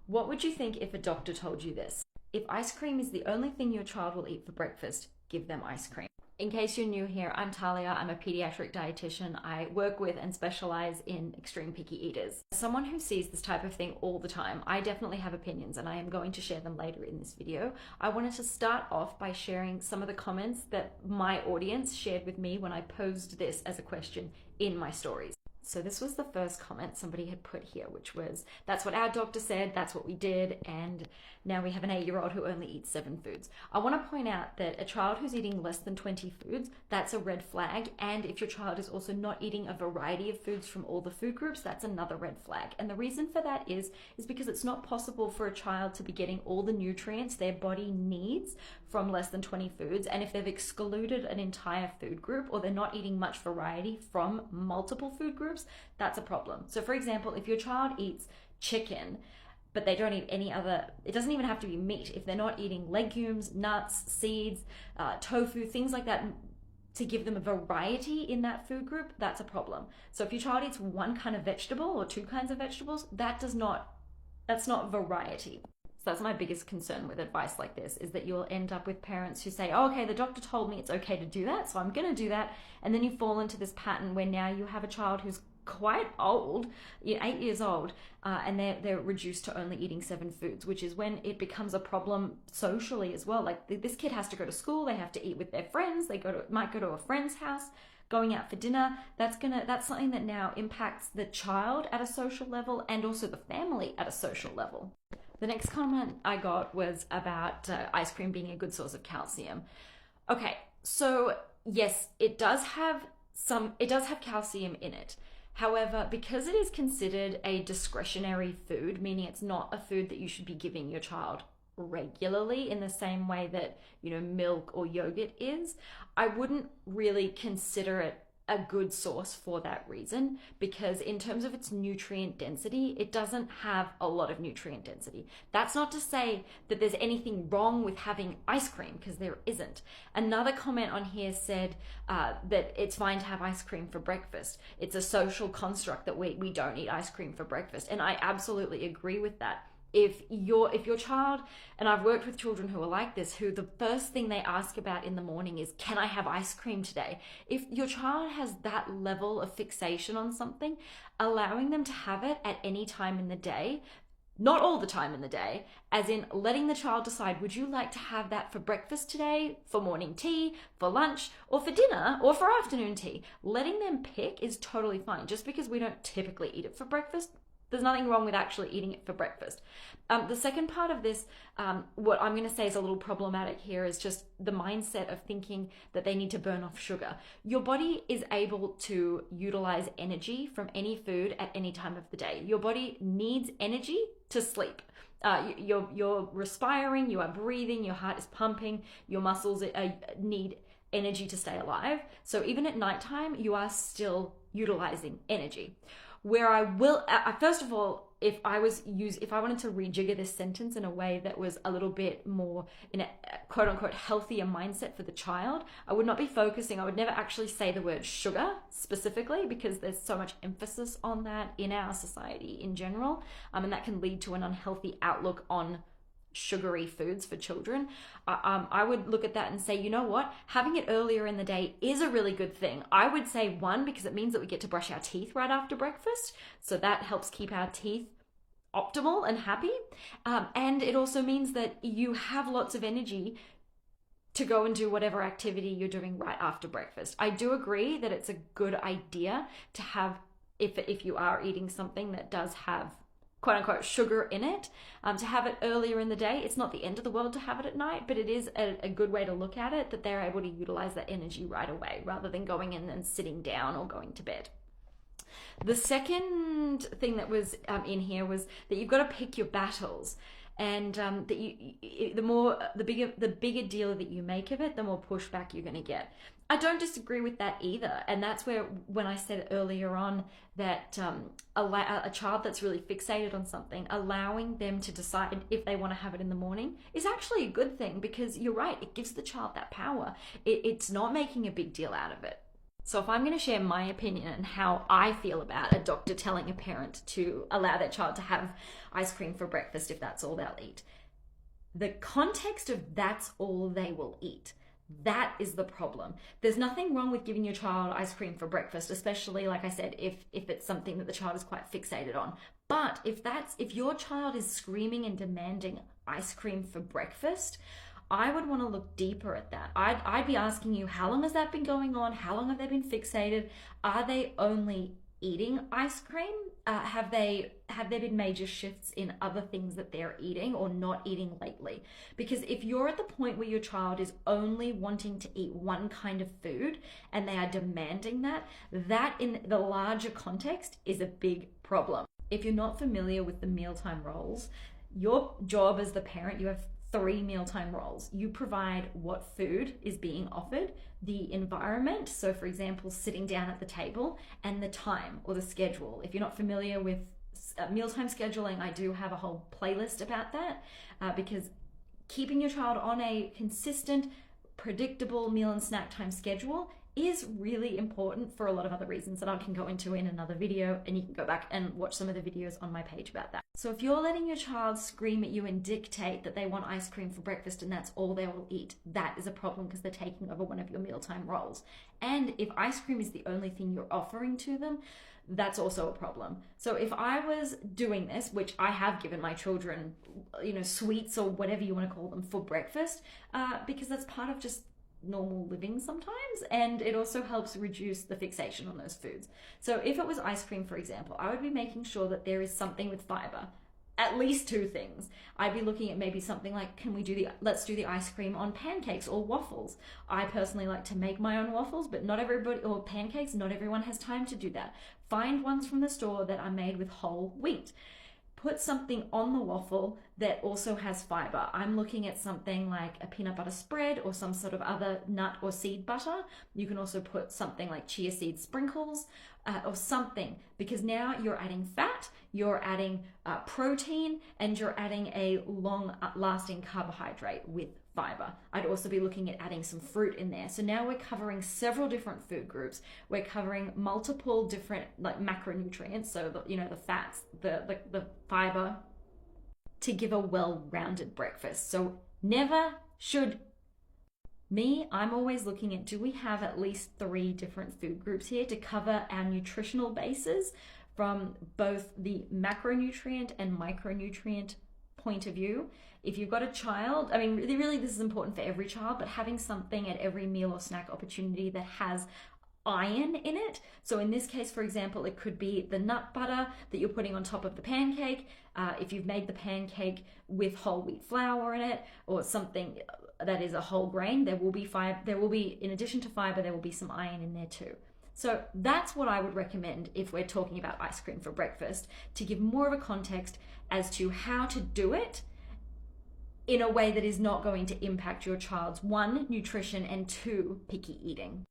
What would you think if a doctor told you this? If ice cream is the only thing your child will eat for breakfast, give them ice cream. In case you're new here, I'm Talia. I'm a pediatric dietitian. I work with and specialize in extreme picky eaters. As someone who sees this type of thing all the time, I definitely have opinions and I am going to share them later in this video. I wanted to start off by sharing some of the comments that my audience shared with me when I posed this as a question in my stories. So this was the first comment somebody had put here, which was, that's what our doctor said, that's what we did, and now we have an 8-year-old who only eats 7 foods. I want to point out that a child who's eating less than 20 foods, that's a red flag, and if your child is also not eating a variety of foods from all the food groups, that's another red flag. And the reason for that is because it's not possible for a child to be getting all the nutrients their body needs from less than 20 foods, and if they've excluded an entire food group or they're not eating much variety from multiple food groups, that's a problem. So for example, if your child eats chicken, but they don't eat any other, it doesn't even have to be meat. If they're not eating legumes, nuts, seeds, tofu, things like that, to give them a variety in that food group, that's a problem. So if your child eats one kind of vegetable or 2 kinds of vegetables, that's not variety. So that's my biggest concern with advice like this, is that you'll end up with parents who say, oh, okay, the doctor told me it's okay to do that, so I'm going to do that. And then you fall into this pattern where now you have a child who's quite old, 8 years old, and they're reduced to only eating 7 foods, which is when it becomes a problem socially as well. Like this kid has to go to school, they have to eat with their friends, they might go to a friend's house, going out for dinner. That's something that now impacts the child at a social level and also the family at a social level. The next comment I got was about ice cream being a good source of calcium. Okay, so yes, it does have calcium in it. However, because it is considered a discretionary food, meaning it's not a food that you should be giving your child regularly in the same way that, milk or yogurt is, I wouldn't really consider it a good source for that reason, because in terms of its nutrient density, it doesn't have a lot of nutrient density. That's not to say that there's anything wrong with having ice cream, because there isn't. Another comment on here said that it's fine to have ice cream for breakfast. It's a social construct that we don't eat ice cream for breakfast, and I absolutely agree with that. If your child, and I've worked with children who are like this, who the first thing they ask about in the morning is, can I have ice cream today? If your child has that level of fixation on something, allowing them to have it at any time in the day, not all the time in the day, as in letting the child decide, would you like to have that for breakfast today, for morning tea, for lunch, or for dinner, or for afternoon tea? Letting them pick is totally fine. Just because we don't typically eat it for breakfast, there's nothing wrong with actually eating it for breakfast. The second part of this, what I'm going to say is a little problematic here, is just the mindset of thinking that they need to burn off sugar. Your body is able to utilize energy from any food at any time of the day. Your body needs energy to sleep. You're respiring, you are breathing, your heart is pumping, your muscles need energy to stay alive. So even at nighttime, you are still utilizing energy. Where I will, first of all, if I wanted to rejigger this sentence in a way that was a little bit more in a quote unquote healthier mindset for the child, I would never actually say the word sugar specifically, because there's so much emphasis on that in our society in general, and that can lead to an unhealthy outlook on sugary foods for children. I would look at that and say, you know what, having it earlier in the day is a really good thing. I would say, one, because it means that we get to brush our teeth right after breakfast, so that helps keep our teeth optimal and happy, and it also means that you have lots of energy to go and do whatever activity you're doing right after breakfast. I do agree that it's a good idea to have, if you are eating something that does have quote unquote sugar in it, to have it earlier in the day. It's not the end of the world to have it at night, but it is a good way to look at it, that they're able to utilize that energy right away rather than going in and sitting down or going to bed. The second thing that was in here was that you've got to pick your battles, and that the bigger deal that you make of it, the more pushback you're going to get. I don't disagree with that either, and that's where, when I said earlier on that a child that's really fixated on something, allowing them to decide if they want to have it in the morning is actually a good thing, because you're right, it gives the child that power. It's not making a big deal out of it. So if I'm going to share my opinion and how I feel about a doctor telling a parent to allow their child to have ice cream for breakfast if that's all they'll eat, the context of that's all they will eat, that is the problem. There's nothing wrong with giving your child ice cream for breakfast, especially, like I said, if it's something that the child is quite fixated on. But if your child is screaming and demanding ice cream for breakfast, I would want to look deeper at that. I'd be asking you, how long has that been going on? How long have they been fixated? Are they only eating ice cream? Have there been major shifts in other things that they're eating or not eating lately? Because if you're at the point where your child is only wanting to eat one kind of food and they are demanding that in the larger context is a big problem. If you're not familiar with the mealtime roles, your job as the parent, you have 3 mealtime roles. You provide what food is being offered, the environment, so for example, sitting down at the table, and the time or the schedule. If you're not familiar with mealtime scheduling, I do have a whole playlist about that, because keeping your child on a consistent, predictable meal and snack time schedule is really important for a lot of other reasons that I can go into in another video, and you can go back and watch some of the videos on my page about that. So if you're letting your child scream at you and dictate that they want ice cream for breakfast and that's all they will eat, that is a problem because they're taking over one of your mealtime roles. And if ice cream is the only thing you're offering to them, that's also a problem. So if I was doing this, which I have given my children, sweets or whatever you want to call them for breakfast, because that's part of just normal living sometimes, and it also helps reduce the fixation on those foods. So if it was ice cream, for example, I would be making sure that there is something with fiber, at least 2 things. I'd be looking at maybe something like, let's do the ice cream on pancakes or waffles. I personally like to make my own waffles, but not everybody, or pancakes, not everyone has time to do that. Find ones from the store that are made with whole wheat. Put something on the waffle that also has fiber. I'm looking at something like a peanut butter spread or some sort of other nut or seed butter. You can also put something like chia seed sprinkles or something, because now you're adding fat, you're adding protein, and you're adding a long-lasting carbohydrate with fiber. I'd also be looking at adding some fruit in there. So now we're covering several different food groups. We're covering multiple different macronutrients, so the fats, the fiber, to give a well-rounded breakfast. So never should. I'm always looking at, do we have at least 3 different food groups here to cover our nutritional bases from both the macronutrient and micronutrient point of view? If you've got a child, really this is important for every child, but having something at every meal or snack opportunity that has iron in it. So in this case, for example, it could be the nut butter that you're putting on top of the pancake. If you've made the pancake with whole wheat flour in it, or something that is a whole grain, there will be fiber. There will be, in addition to fiber, there will be some iron in there too. So that's what I would recommend if we're talking about ice cream for breakfast, to give more of a context as to how to do it in a way that is not going to impact your child's 1, nutrition, and 2, picky eating.